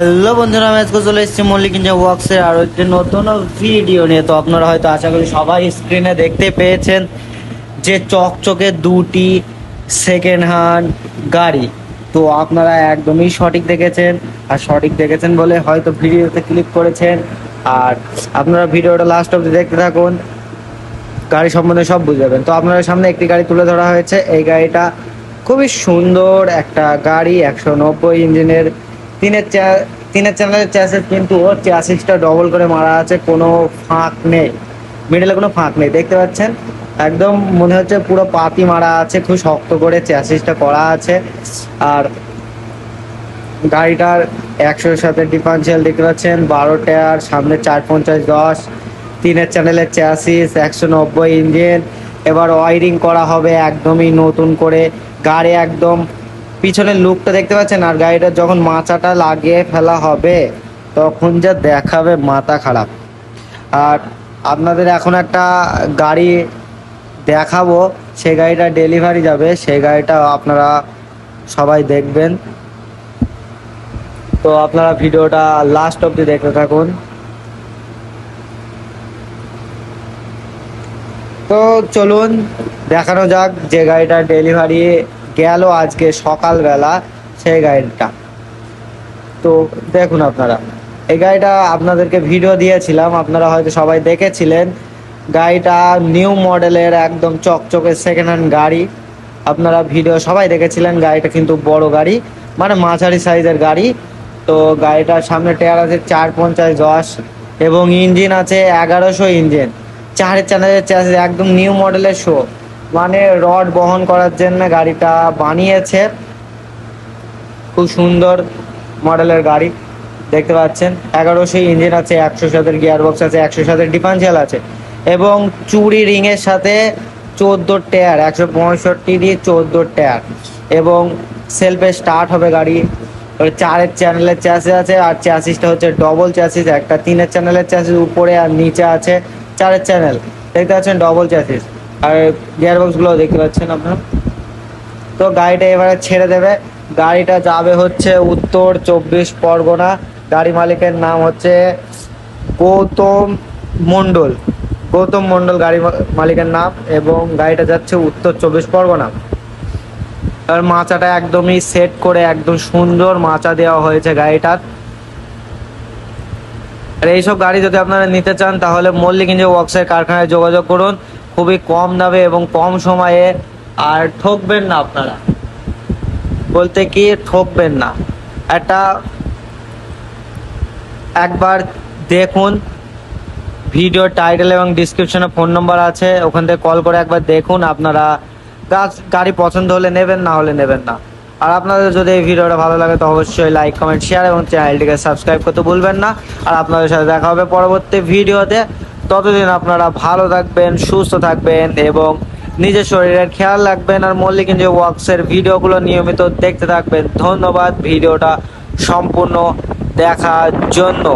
Hello বন্ধুরা, আমি আজকে চলে এসেছি মল্লিক ইঞ্জিন ওয়ার্কসের আরও একটি নতুন ভিডিও নিয়ে। তো আপনারা হয়তো আশা করি সবাই স্ক্রিনে দেখতে পেয়েছেন যে চকচকে দুটি সেকেন্ড হ্যান্ড গাড়ি। তো আপনারা একদমই সঠিক দেখেছেন, আর সঠিক দেখেছেন বলে হয়তো ভিডিওতে ক্লিক করেছেন। আর আপনারা ভিডিওটা লাস্ট অবধি দেখতে থাকুন, গাড়ি সম্বন্ধে সব বুঝে যাবেন। তো আপনাদের সামনে একটি গাড়ি তুলে ধরা হয়েছে। এই গাড়িটা খুবই সুন্দর একটা গাড়ি, 190 ইঞ্জিনের তিনের চ্যানেলের চ্যাসিস, কিন্তু ওর চ্যাসিসটা ডবল করে মারা আছে, কোনো ফাঁক নেই, মিডলে কোনো ফাঁক নেই, দেখতে পাচ্ছেন। একদম মনে হচ্ছে পুরো পাতি মারা আছে, খুব শক্ত করে চ্যাসিসটা করা আছে। আর গাড়িটার 100-এর সাথে ডিফারেন্সিয়াল দেখতে পাচ্ছেন, 12 টায়ার, সামনে 450-10, তিনের চ্যানেলের চ্যাসিস, 190 ইঞ্জিন। এবার ওয়ারিং করা হবে একদমই নতুন করে। গাড়ি একদম পিছনের লুকটা দেখতে পাচ্ছেন, আর গাড়িটা যখন মাচাটা লাগিয়ে ফেলা হবে তখন যা দেখাবে মাথা খারাপ। আর আপনাদের এখন একটা গাড়ি দেখাবো, সেই গাড়িটা ডেলিভারি যাবে, সেই গাড়িটা আপনারা সবাই দেখবেন। তো আপনারা ভিডিওটা লাস্ট অবধি দেখতে থাকুন। তো চলুন দেখানো যাক যে গাড়িটা ডেলিভারি গেল আজকে সকালবেলা, সেই গাড়িটা। তো দেখুন আপনারা, এই গাড়িটা আপনাদেরকে ভিডিও দিয়েছিলাম, আপনারা হয়তো সবাই দেখেছিলেন। গাড়িটা নিউ মডেলের একদম চকচকে সেকেন্ড হ্যান্ড গাড়ি, আপনারা ভিডিও সবাই দেখেছিলেন। গাড়িটা কিন্তু বড় গাড়ি, মানে মাঝারি সাইজের গাড়ি। তো গাড়িটার সামনে টায়ার আছে 450-10 এবং ইঞ্জিন আছে 1100 ইঞ্জিন, 4 চ্যানেলের চ্যাসিস, একদম নিউ মডেলের শো, মানে রড বহন করার জন্য গাড়িটা বানিয়েছে। খুব সুন্দর মডেলের গাড়ি দেখতে পাচ্ছেন। 1100 ইঞ্জিন আছে, 100-এর গিয়ার বক্স আছে, 100-এর ডিফারেন্সিয়াল আছে এবং চুড়ি রিংয়ের সাথে 14 টায়ার, 165 দিয়ে 14 টায়ার এবং সেলফে স্টার্ট হবে গাড়ি। 4 চ্যানেলের চ্যাসিস আছে, আর চ্যাসিসটা হচ্ছে ডবল চ্যাসিস, একটা 3 চ্যানেলের চ্যাসিস উপরে আর নিচে আছে 4 চ্যানেল, দেখতে পাচ্ছেন ডবল চ্যাসিস। আর গিয়ার বক্সগুলো দেখতে পাচ্ছেন আপনারা। তো গাড়িটা এবারে ছেড়ে দেবে, গাড়িটা যাবে হচ্ছে উত্তর 24 পরগনা। গাড়ি মালিকের নাম হচ্ছে গৌতম মণ্ডল, গৌতম মণ্ডল গাড়ি মালিকের নাম, এবং গাড়িটা যাচ্ছে উত্তর 24 পরগনা। আর মাচাটা একদমই সেট করে একদম সুন্দর মাচা দেওয়া হয়েছে গাড়িটার। আর এইসব গাড়ি যদি আপনারা নিতে চান তাহলে মল্লিক ইঞ্জিন ওয়ার্কসের কারখানায় যোগাযোগ করুন, খুবই কম দামে এবং কম সময়ে। আর ঠকবেন না আপনারা, বলতে কি ঠকবেন না। একবার দেখুন, ভিডিও টাইটেল এবং ডিসক্রিপশনে ফোন নম্বর আছে, ওখান থেকে কল করে একবার দেখুন। আপনারা গাড়ি পছন্দ হলে নেবেন, না হলে নেবেন না। আর আপনাদের যদি এই ভিডিওটা ভালো লাগে তো অবশ্যই লাইক, কমেন্ট, শেয়ার এবং চ্যানেলটিকে সাবস্ক্রাইব করতে ভুলবেন না। আর আপনাদের সাথে দেখা হবে পরবর্তী ভিডিওতে। ততদিন আপনারা ভালো থাকবেন, সুস্থ থাকবেন এবং নিজের শরীরের খেয়াল রাখবেন। আর মল্লিক ইঞ্জিন ওয়ার্কসের ভিডিওগুলো নিয়মিত দেখতে থাকবেন। ধন্যবাদ ভিডিওটা সম্পূর্ণ দেখার জন্য।